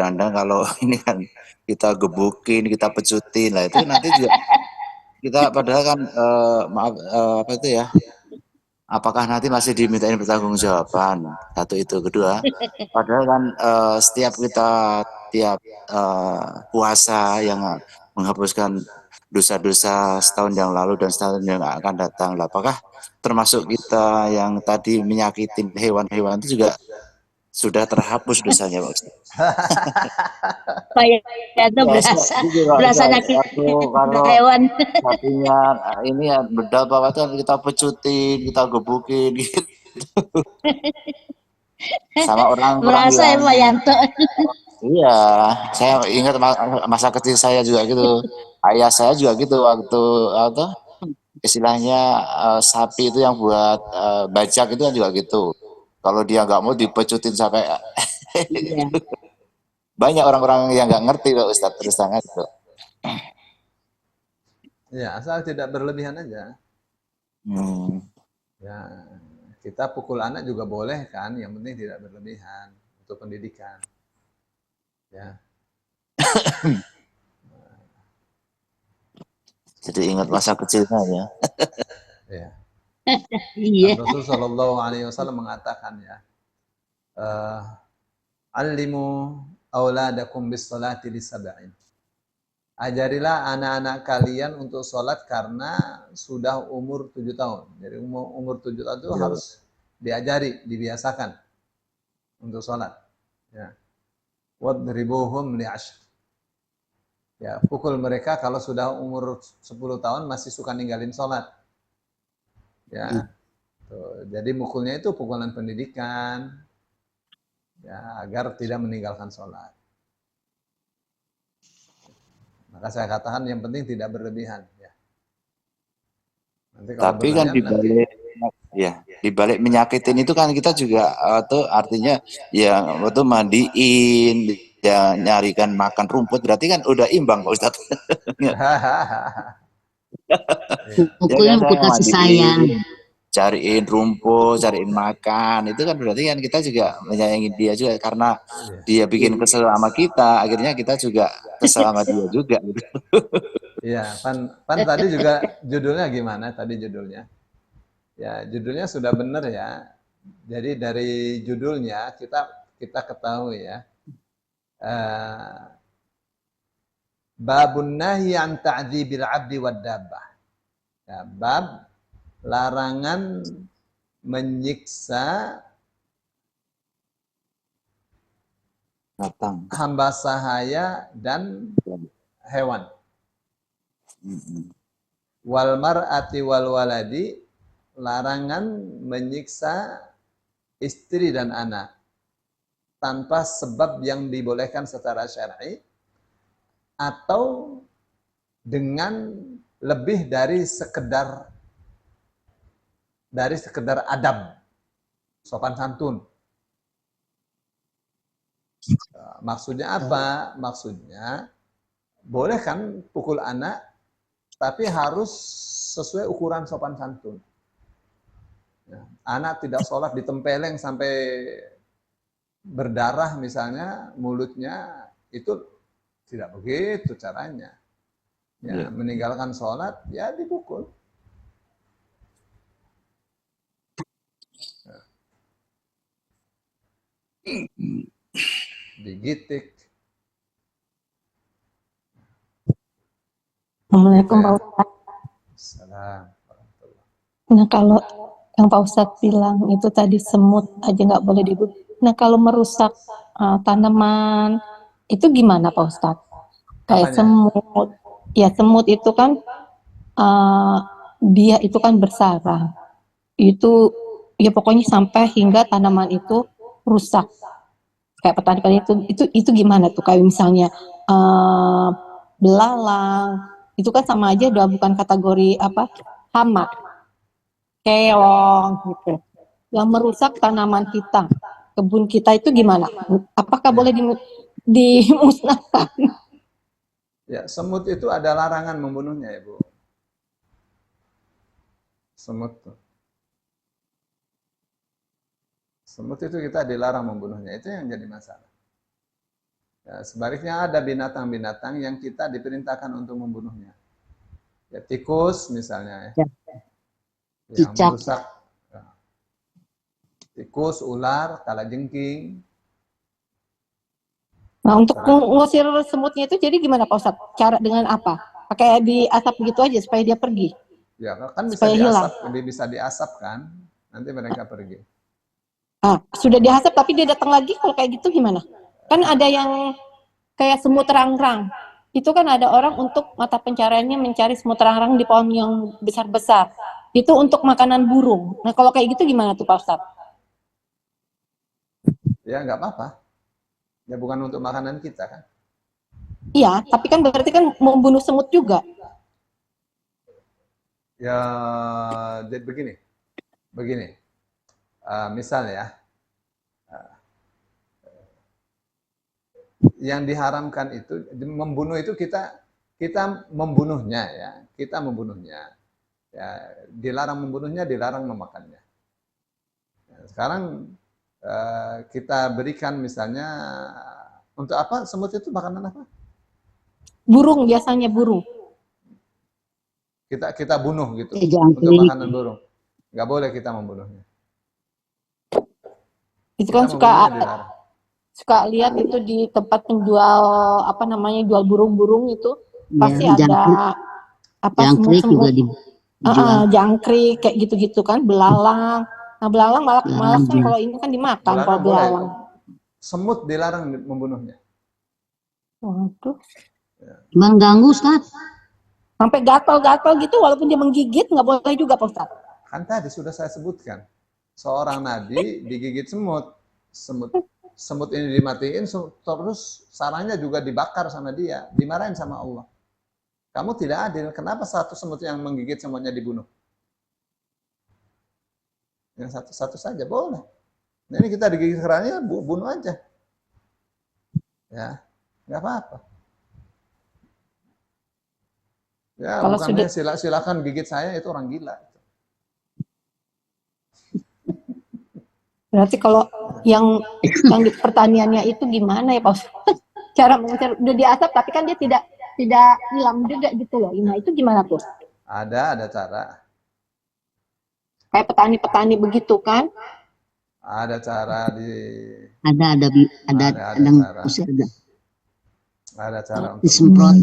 kadang-kadang kalau ini kan kita gebukin, kita pecutin lah itu nanti juga kita padahal kan maaf apa itu ya? Apakah nanti masih dimintain pertanggungjawaban? Satu itu, kedua, padahal kan setiap kita tiap puasa yang menghapuskan dosa-dosa setahun yang lalu dan setahun yang akan datang, lah, apakah termasuk kita yang tadi menyakitin hewan-hewan itu juga sudah terhapus dosanya, Pak Ustaz? Kayak itu Ya, berasa itu Pak berasa Ustaz. nyakitin Kalau hewan. sapinya ini ya berapa waktu kan kita pecutin, kita gebukin gitu. Sama orang-orang Berasa ya yang Pak Yanto. iya, saya ingat masa kecil saya juga gitu. Ayah saya juga gitu waktu apa istilahnya sapi itu yang buat bajak itu kan juga gitu. Kalau dia nggak mau dipecutin sampai Iya. banyak orang-orang yang nggak ngerti Pak Ustadz terus sangat itu. Ya, asal tidak berlebihan aja. Hmm. Ya, kita pukul anak juga boleh kan, yang penting tidak berlebihan untuk pendidikan. Ya. Jadi ingat masa kecilnya ya. Ya. Iya. Dan Rasul Shallallahu Alaihi Wasallam mengatakan ya, alimu auladakum bis salati li sab'in. Ajarilah anak-anak kalian untuk sholat karena sudah umur 7 tahun. Jadi umur 7 tahun itu Ya. harus diajari, dibiasakan untuk sholat. Ya. Wadribuhum li ashr. Ya, pukul mereka kalau sudah umur 10 tahun masih suka ninggalin sholat. Ya, tuh. Jadi mukulnya itu pukulan pendidikan, ya, agar tidak meninggalkan sholat. Maka saya katakan yang penting tidak berlebihan. Ya. Nanti kalau Tapi kan berlebihan nanti di balik menyakitin itu kan kita juga tuh artinya ya waktu mandiin ya nyarikan makan rumput berarti kan udah imbang Pak Ustadz. Ya Mukulnya kan mukul saya kasih sayang. mandiin, cariin rumput, cariin makan, itu kan berarti kan kita juga menyayangi dia juga karena dia bikin kesel sama kita, akhirnya kita juga kesel sama dia juga gitu. Iya, Pan tadi juga judulnya gimana tadi judulnya? Ya, judulnya sudah benar ya. Jadi dari judulnya kita kita ketahui ya. Babun nahi an ta'dzibil 'abdi wad dabbah. Ya, bab larangan menyiksa Datang. hamba sahaya dan hewan. Wal mar'ati wal waladi, larangan menyiksa istri dan anak tanpa sebab yang dibolehkan secara syar'i atau dengan lebih dari sekedar adab, sopan santun. Maksudnya apa? Maksudnya boleh kan pukul anak, tapi harus sesuai ukuran sopan santun. Ya, anak tidak sholat ditempeleng sampai berdarah misalnya mulutnya, itu tidak begitu caranya. Ya, meninggalkan sholat ya dipukul. Ya. Digitik. Assalamualaikum Gitu ya. Pak Ustadz. Salam. Nah kalau yang Pak Ustadz bilang itu tadi semut aja nggak boleh dibunuh. Nah kalau merusak tanaman itu gimana Pak Ustadz? Kayak Apanya? semut, ya semut itu kan uh, dia itu kan bersarang. Itu ya pokoknya sampai hingga tanaman itu rusak. Kayak petani itu gimana tuh? Kayak misalnya uh, belalang itu kan sama aja udah bukan kategori apa hama, keong gitu. Yang merusak tanaman kita, kebun kita itu gimana? Apakah boleh dimusnahkan? Ya, semut itu ada larangan membunuhnya ya Bu. Semut tuh. Semut itu kita dilarang membunuhnya. Itu yang jadi masalah. Ya, sebaliknya ada binatang-binatang yang kita diperintahkan untuk membunuhnya. Ya, tikus misalnya, Ya. yang Cicak. merusak. Ya. Tikus, ular, kalajengking. Nah, untuk Serang. ngusir semutnya itu jadi gimana Pak Ustadz? Cara dengan apa? Pakai diasap begitu aja supaya dia pergi, Ya, kan bisa supaya hilang. diasap kan, nanti mereka pergi. Ah, sudah dihasap tapi dia datang lagi, kalau kayak gitu gimana? Kan ada yang kayak semut rangrang. Itu kan ada orang untuk mata pencariannya mencari semut rangrang di pohon yang besar-besar. Itu untuk makanan burung. Nah, kalau kayak gitu gimana tuh Pak Ustadz? Ya, nggak apa-apa. Ya, bukan untuk makanan kita kan. Iya, tapi kan berarti kan membunuh semut juga. Ya, jadi begini. Misalnya ya, yang diharamkan itu membunuh itu kita membunuhnya ya, kita membunuhnya. Ya, dilarang membunuhnya, dilarang memakannya. Ya, sekarang kita berikan misalnya untuk apa? Semut itu makanan apa? Burung, biasanya burung. Kita bunuh gitu Ya, untuk jangkrik. makanan burung. Nggak boleh kita membunuhnya. Itu Kita kan membunuhnya dilarang. suka lihat itu di tempat penjual apa namanya jual burung-burung itu Ya, pasti ada apa jangkrik juga semut-semut, dijual. jangkrik kayak gitu-gitu kan, belalang. Nah, belalang malah malas kan Belalang. kalau ini kan dimakan kalau Dilarang boleh. belalang. Semut dilarang membunuhnya. Waduh. Mengganggu, Ustaz. Sampai gatal-gatal gitu walaupun dia menggigit nggak boleh juga Pak Ustadz. Kan tadi sudah saya sebutkan. Seorang nabi digigit semut. Semut ini dimatiin, terus sarangnya juga dibakar sama dia, dimarahin sama Allah. Kamu tidak adil, kenapa satu semut yang menggigit semuanya dibunuh? Yang satu-satu saja boleh. Nah, ini kita digigit keranya, bunuh aja. Ya, nggak apa-apa. Ya, Kalau bukannya silakan gigit saya, itu orang gila. Berarti kalau yang di pertaniannya itu gimana ya Pak Ustadz? Cara mengusir udah diasap tapi kan dia tidak hilang juga gitu loh. Nah, itu gimana tuh? Ada cara. Kayak petani-petani begitu kan? Ada cara Ada cara. ngusir, ada Ada cara untuk disemprot.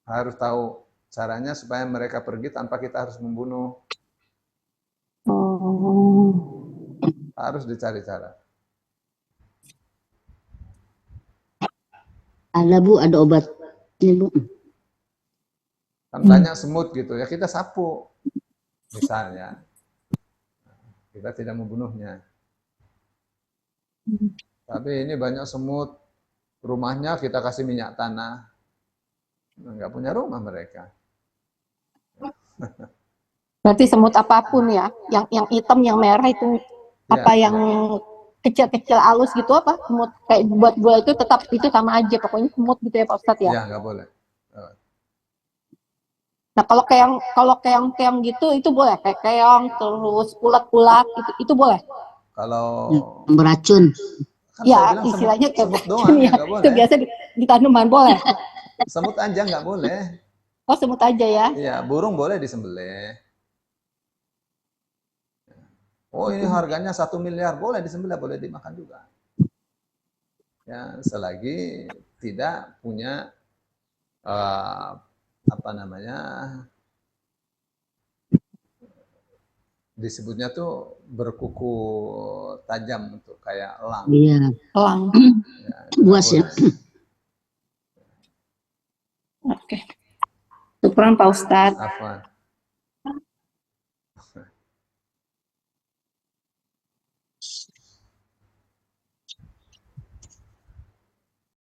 harus tahu caranya supaya mereka pergi tanpa kita harus membunuh. Oh. Harus dicari cara. Ada Bu, ada obatnya Bu. Kan banyak semut gitu ya, kita sapu. Misalnya. Kita tidak membunuhnya. Tapi ini banyak semut, rumahnya kita kasih minyak tanah. Nggak punya rumah mereka. Berarti semut apapun ya, yang hitam, yang merah itu apa yang kecil-kecil halus gitu apa? Semut kayak buat itu tetap itu sama aja pokoknya semut gitu ya Pak Ustadz ya. Ya, nggak boleh. Nah, kalau keong gitu itu boleh, kayak keong terus ulat-ulat itu boleh. Kalau Beracun. kan Ya, saya bilang istilahnya kayak semut doang ya nggak itu boleh. biasa di tanaman boleh. Semut aja nggak boleh. Oh, semut aja ya. Iya, burung boleh disembelih. Oh, ini harganya 1 miliar, boleh disembelih, boleh dimakan juga. Ya, selagi tidak punya apa namanya, disebutnya tuh berkuku tajam untuk kayak elang. Iya. Elang. Ya, Buas ya. Oke. Syukran Pak Ustadz. Afwan.